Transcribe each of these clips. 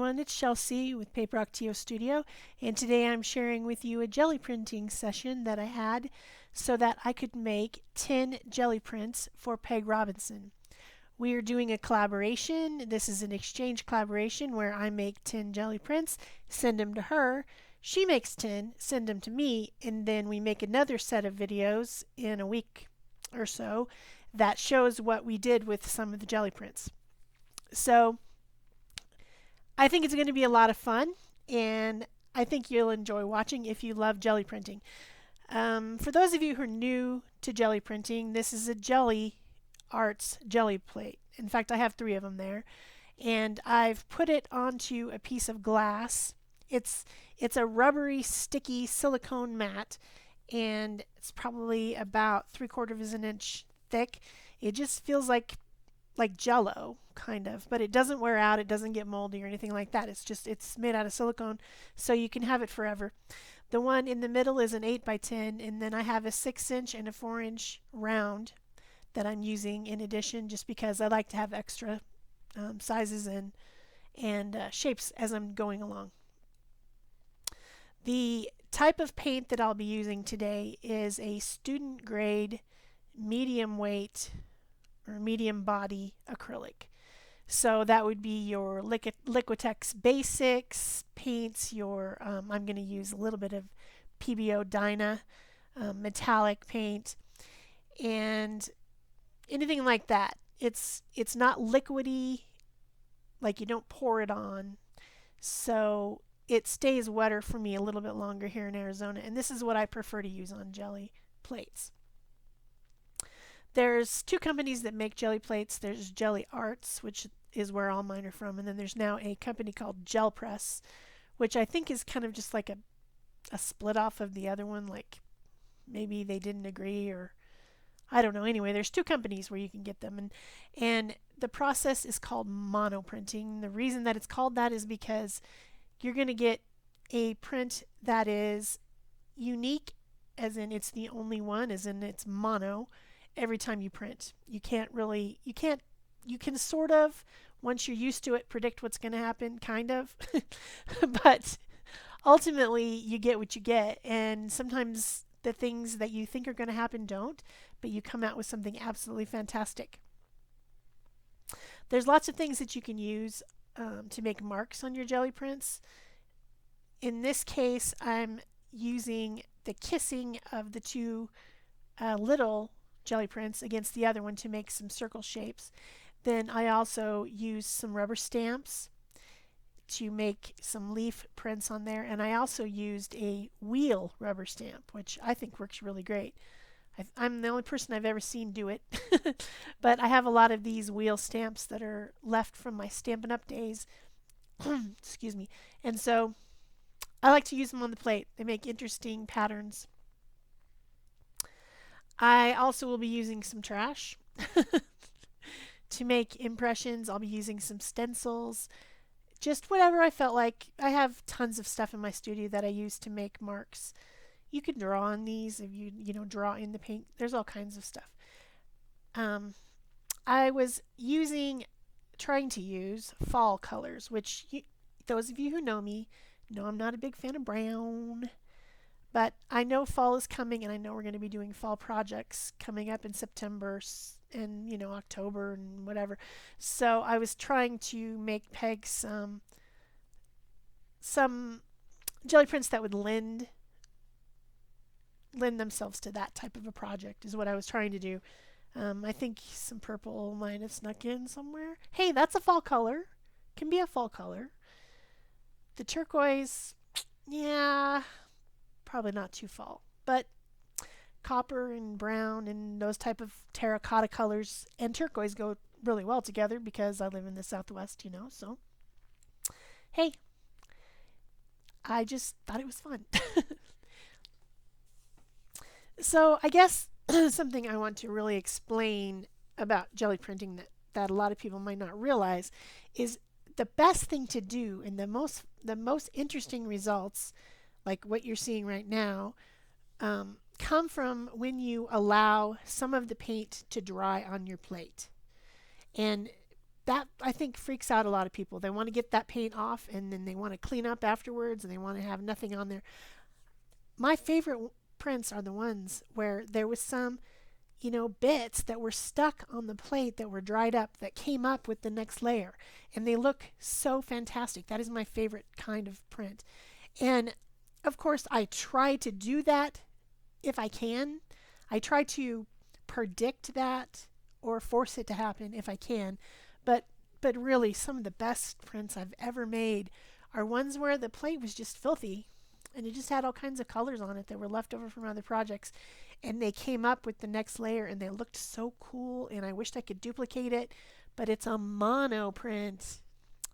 everyone, it's Chelsea with Paper Octio Studio, and today I'm sharing with you a jelly printing session that I had so that I could make 10 jelly prints for Peg Robinson. We are doing a collaboration. This is an exchange collaboration where I make 10 jelly prints, send them to her, she makes 10, send them to me, and then we make another set of videos in a week or so that shows what we did with some of the jelly prints. So I think it's going to be a lot of fun, and I think you'll enjoy watching if you love jelly printing. For those of you who are new to jelly printing, this is a Gelli Arts jelly plate. In fact, I have 3 of them there, and I've put it onto a piece of glass. It's a rubbery, sticky silicone mat, and it's probably about 3/4 of an inch thick. It just feels like Jello, kind of, but it doesn't wear out, it doesn't get moldy or anything like that. It's made out of silicone, so you can have it forever. The one in the middle is an 8x10, and then I have a 6-inch and a 4-inch round that I'm using in addition, just because I like to have extra sizes and shapes as I'm going along. The type of paint that I'll be using today is a student grade medium weight or medium body acrylic. So that would be your Liquitex basics paints. I'm going to use a little bit of Pebeo Dyna metallic paint and anything like that. It's not liquidy, like you don't pour it on, so it stays wetter for me a little bit longer here in Arizona, and this is what I prefer to use on jelly plates. There's 2 companies that make jelly plates. There's Gelli Arts, which is where all mine are from, and then there's now a company called Gel Press, which I think is kind of just like a split off of the other one, like maybe they didn't agree, or I don't know. Anyway, there's 2 companies where you can get them, and the process is called monoprinting. The reason that it's called that is because you're going to get a print that is unique, as in it's the only one, as in it's mono, every time you print. You can sort of, once you're used to it, predict what's going to happen, kind of. But ultimately, you get what you get, and sometimes the things that you think are going to happen don't, but you come out with something absolutely fantastic. There's lots of things that you can use to make marks on your jelly prints. In this case, I'm using the kissing of the 2 little jelly prints against the other one to make some circle shapes. Then I also used some rubber stamps to make some leaf prints on there, and I also used a wheel rubber stamp, which I think works really great. I'm the only person I've ever seen do it, but I have a lot of these wheel stamps that are left from my Stampin' Up days. Excuse me. And so I like to use them on the plate. They make interesting patterns. I also will be using some trash to make impressions. I'll be using some stencils, just whatever I felt like. I have tons of stuff in my studio that I use to make marks. You can draw on these if you draw in the paint. There's all kinds of stuff. I was trying to use fall colors, which those of you who know me know I'm not a big fan of brown. But I know fall is coming, and I know we're going to be doing fall projects coming up in September and October and whatever. So I was trying to make Peg some jelly prints that would lend themselves to that type of a project, is what I was trying to do. I think some purple might have snuck in somewhere. Hey, that's a fall color. Can be a fall color. The turquoise, yeah, probably not too fall, but copper and brown and those type of terracotta colors and turquoise go really well together because I live in the Southwest, so hey, I just thought it was fun. So I guess something I want to really explain about jelly printing that a lot of people might not realize is the best thing to do, and the most interesting results, like what you're seeing right now, come from when you allow some of the paint to dry on your plate. And that I think freaks out a lot of people. They want to get that paint off and then they want to clean up afterwards and they want to have nothing on there. My favorite prints are the ones where there was some, bits that were stuck on the plate that were dried up that came up with the next layer. And they look so fantastic. That is my favorite kind of print. And of course, I try to do that if I can. I try to predict that or force it to happen if I can. But really, some of the best prints I've ever made are ones where the plate was just filthy and it just had all kinds of colors on it that were left over from other projects. And they came up with the next layer and they looked so cool, and I wished I could duplicate it, but it's a mono print.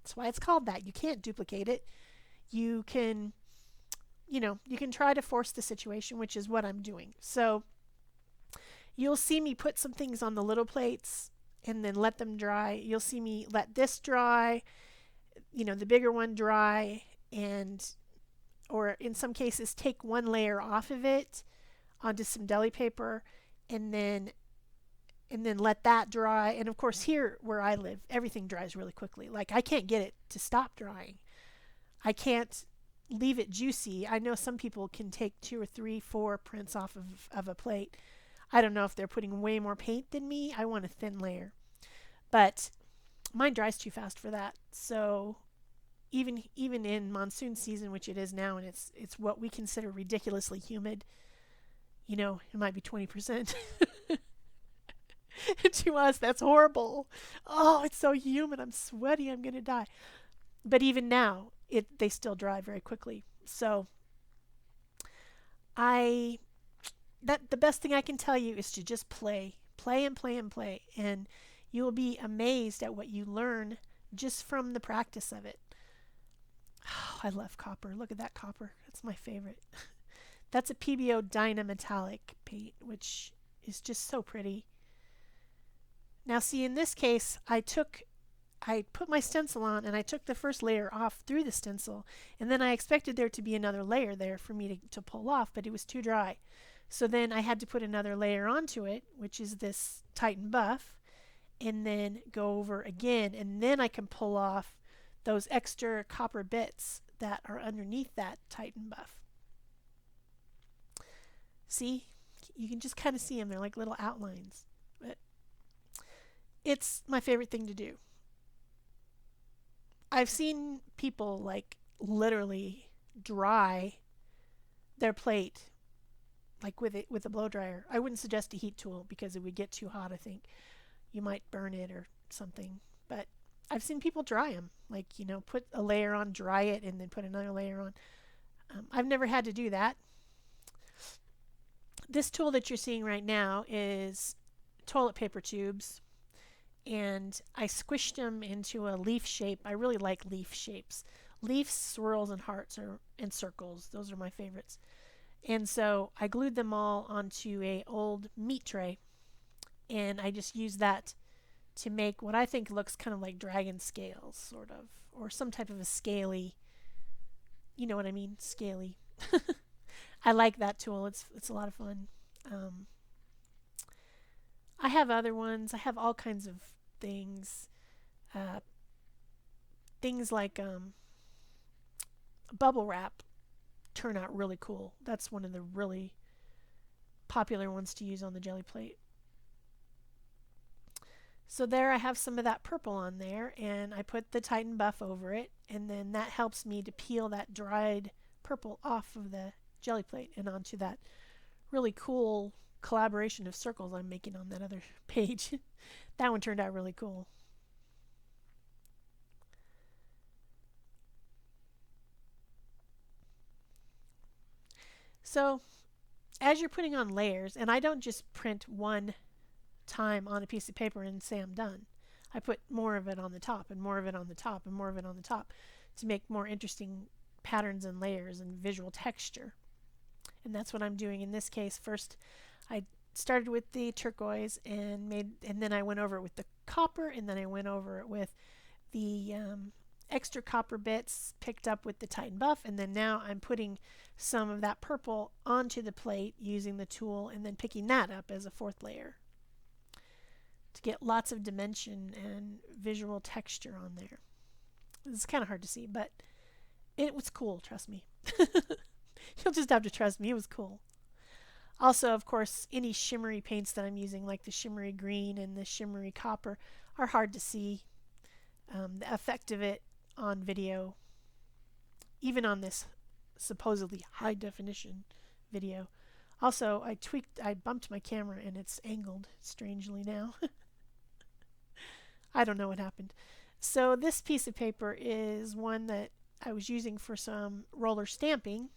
That's why it's called that. You can't duplicate it. You can, you can try to force the situation, which is what I'm doing. So you'll see me put some things on the little plates and then let them dry. You'll see me let this dry, the bigger one dry, or in some cases take one layer off of it onto some deli paper and then let that dry. And of course, here where I live, everything dries really quickly. Like, I can't get it to stop drying. I can't leave it juicy. I know some people can take 2 or 3, 4 prints off of a plate. I don't know if they're putting way more paint than me. I want a thin layer. But mine dries too fast for that. So even in monsoon season, which it is now, and it's what we consider ridiculously humid, it might be 20%. To us, that's horrible. Oh, it's so humid. I'm sweaty. I'm going to die. But even now, they still dry very quickly. So the best thing I can tell you is to just play and play and play. And you will be amazed at what you learn just from the practice of it. Oh, I love copper. Look at that copper. That's my favorite. That's a Pebeo Dynametallic paint, which is just so pretty. Now see, in this case, I put my stencil on and I took the first layer off through the stencil, and then I expected there to be another layer there for me to pull off, but it was too dry. So then I had to put another layer onto it, which is this Titan Buff, and then go over again, and then I can pull off those extra copper bits that are underneath that Titan Buff. See? You can just kind of see them. They're like little outlines. But it's my favorite thing to do. I've seen people like literally dry their plate like with a blow dryer. I wouldn't suggest a heat tool because it would get too hot, I think. You might burn it or something. But I've seen people dry them. Like, put a layer on, dry it, and then put another layer on. I've never had to do that. This tool that you're seeing right now is toilet paper tubes, and I squished them into a leaf shape. I really like leaf shapes. Leaves, swirls, and hearts and circles. Those are my favorites. And so I glued them all onto a old meat tray, and I just used that to make what I think looks kind of like dragon scales, sort of, or some type of a scaly, you know what I mean, scaly. I like that tool. It's a lot of fun. I have other ones. I have all kinds of things. Things like bubble wrap turn out really cool. That's one of the really popular ones to use on the jelly plate. So there I have some of that purple on there, and I put the Titan Buff over it, and then that helps me to peel that dried purple off of the jelly plate and onto that really cool collaboration of circles I'm making on that other page. That one turned out really cool. So as you're putting on layers, and I don't just print one time on a piece of paper and say I'm done. I put more of it on the top and more of it on the top and more of it on the top to make more interesting patterns and layers and visual texture. And that's what I'm doing in this case. First I started with the turquoise and then I went over it with the copper, and then I went over it with the extra copper bits picked up with the Titan Buff, and then now I'm putting some of that purple onto the plate using the tool and then picking that up as a fourth layer to get lots of dimension and visual texture on there. It's kind of hard to see, but it was cool, trust me. You'll just have to trust me, it was cool. Also, of course, any shimmery paints that I'm using, like the shimmery green and the shimmery copper, are hard to see. The effect of it on video, even on this supposedly high definition video. Also, I bumped my camera and it's angled strangely now. I don't know what happened. So this piece of paper is one that I was using for some roller stamping.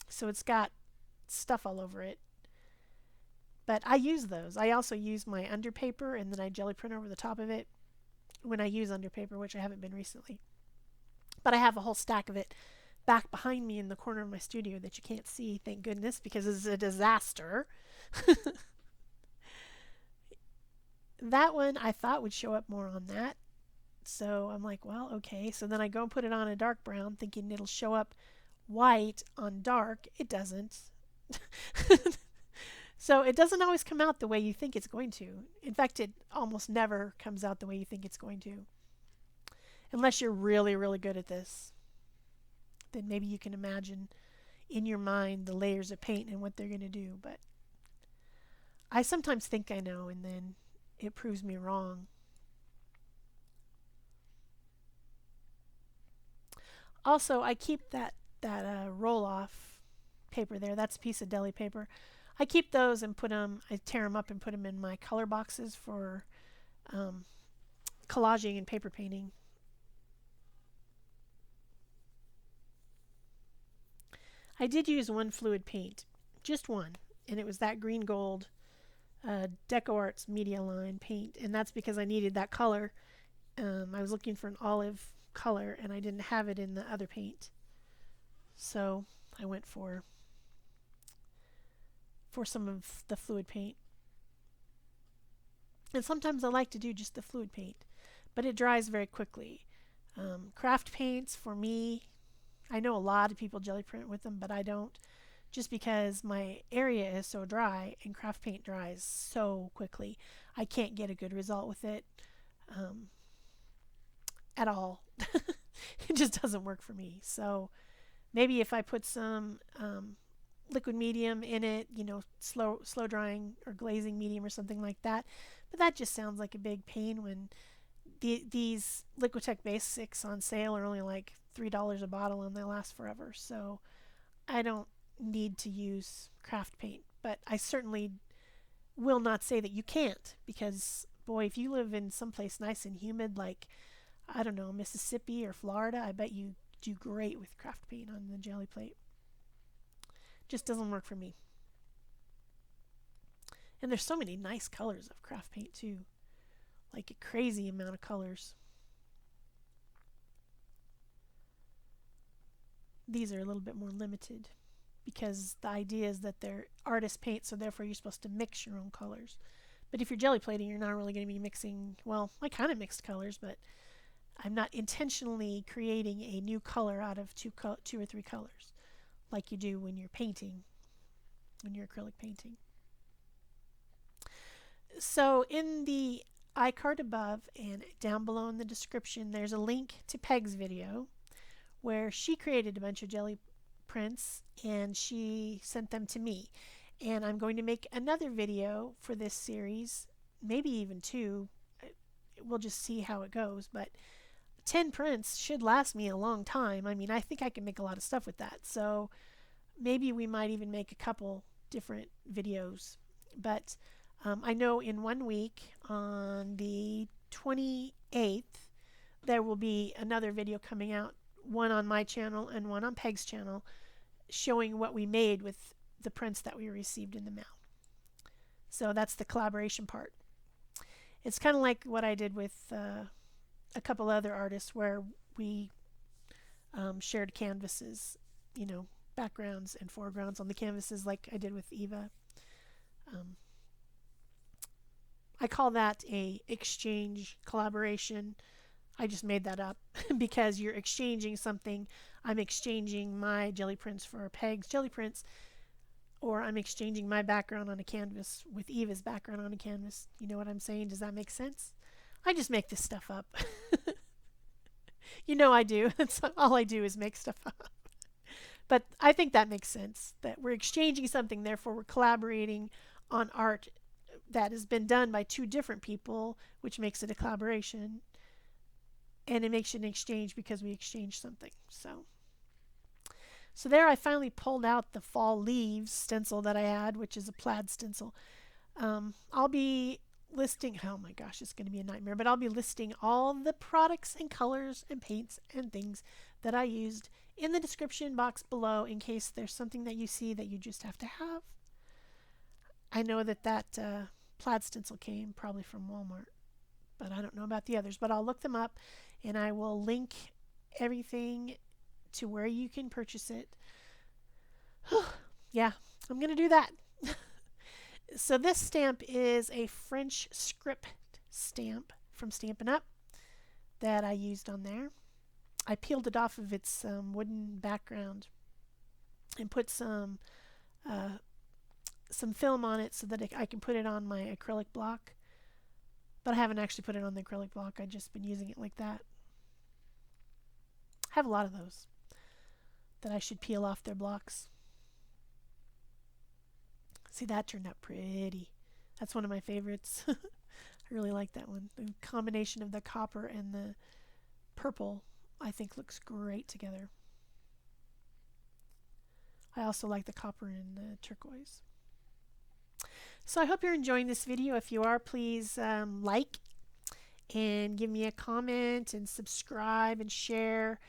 So it's got stuff all over it. But I use those. I also use my underpaper and then I jelly print over the top of it when I use underpaper, which I haven't been recently. But I have a whole stack of it back behind me in the corner of my studio that you can't see, thank goodness, because it's a disaster. That one I thought would show up more on that. So I'm like, well, okay. So then I go and put it on a dark brown thinking it'll show up white on dark. It doesn't. So it doesn't always come out the way you think it's going to. In fact, it almost never comes out the way you think it's going to. Unless you're really, really good at this. Then maybe you can imagine in your mind the layers of paint and what they're going to do. But I sometimes think I know, and then it proves me wrong. Also, I keep that roll-off paper there. That's a piece of deli paper. I keep those and I tear them up and put them in my color boxes for collaging and paper painting. I did use one fluid paint, just one, and it was that green gold Deco Arts Media Line paint, and that's because I needed that color. I was looking for an olive color and I didn't have it in the other paint, so I went for some of the fluid paint. And sometimes I like to do just the fluid paint, but it dries very quickly. Craft paints, for me, I know a lot of people jelly print with them, but I don't, just because my area is so dry and craft paint dries so quickly. I can't get a good result with it at all. It just doesn't work for me. So maybe if I put some liquid medium in it, you know, slow drying or glazing medium or something like that. But that just sounds like a big pain when these Liquitex Basics on sale are only like $3 a bottle and they last forever. So I don't need to use craft paint, but I certainly will not say that you can't, because boy, if you live in someplace nice and humid like, I don't know, Mississippi or Florida, I bet you do great with craft paint on the jelly plate. Just doesn't work for me. And there's so many nice colors of craft paint too, like a crazy amount of colors. These are a little bit more limited because the idea is that they're artist paint, so therefore you're supposed to mix your own colors. But if you're jelly plating, you're not really going to be mixing, well, I kind of mixed colors, but I'm not intentionally creating a new color out of two or three colors like you do when you're painting, when you're acrylic painting. So in the iCard above and down below in the description, there's a link to Peg's video where she created a bunch of jelly prints and she sent them to me. And I'm going to make another video for this series, maybe even two. We'll just see how it goes, but 10 prints should last me a long time. I mean, I think I can make a lot of stuff with that. So maybe we might even make a couple different videos. But I know in 1 week, on the 28th, there will be another video coming out, one on my channel and one on Peg's channel, showing what we made with the prints that we received in the mail. So that's the collaboration part. It's kind of like what I did with a couple other artists where we shared canvases, you know, backgrounds and foregrounds on the canvases like I did with Eva. I call that a exchange collaboration. I just made that up because you're exchanging something. I'm exchanging my jelly prints for Peg's jelly prints. or I'm exchanging my background on a canvas with Eva's background on a canvas. You know what I'm saying? Does that make sense? I just make this stuff up. You know I do. That's all I do is make stuff up. But I think that makes sense, that we're exchanging something, therefore we're collaborating on art that has been done by two different people, which makes it a collaboration. And it makes it an exchange because we exchanged something. So there I finally pulled out the fall leaves stencil that I had, which is a plaid stencil. I'll be listing, oh my gosh, it's going to be a nightmare, but I'll be listing all the products and colors and paints and things that I used in the description box below in case there's something that you see that you just have to have. I know that plaid stencil came probably from Walmart, but I don't know about the others, but I'll look them up and I will link everything to where you can purchase it. Yeah, I'm going to do that. So this stamp is a French script stamp from Stampin' Up that I used on there. I peeled it off of its wooden background and put some film on it so that I can put it on my acrylic block. But I haven't actually put it on the acrylic block. I've just been using it like that. I have a lot of those that I should peel off their blocks. See, that turned out pretty. That's one of my favorites. I really like that one. The combination of the copper and the purple, I think, looks great together. I also like the copper and the turquoise. So I hope you're enjoying this video. If you are, please like and give me a comment and subscribe and share.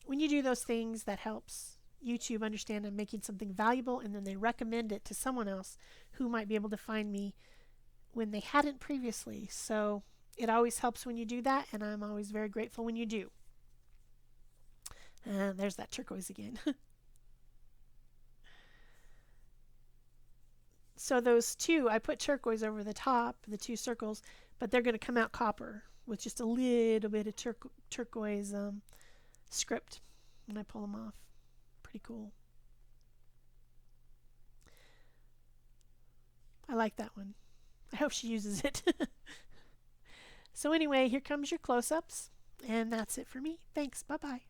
When you do those things, that helps YouTube understand I'm making something valuable, and then they recommend it to someone else who might be able to find me when they hadn't previously. So it always helps when you do that, and I'm always very grateful when you do. There's that turquoise again. So those two, I put turquoise over the top, the two circles, but they're going to come out copper with just a little bit of turquoise script when I pull them off. Pretty cool. I like that one. I hope she uses it. So anyway, here comes your close-ups, and that's it for me. Thanks. Bye-bye.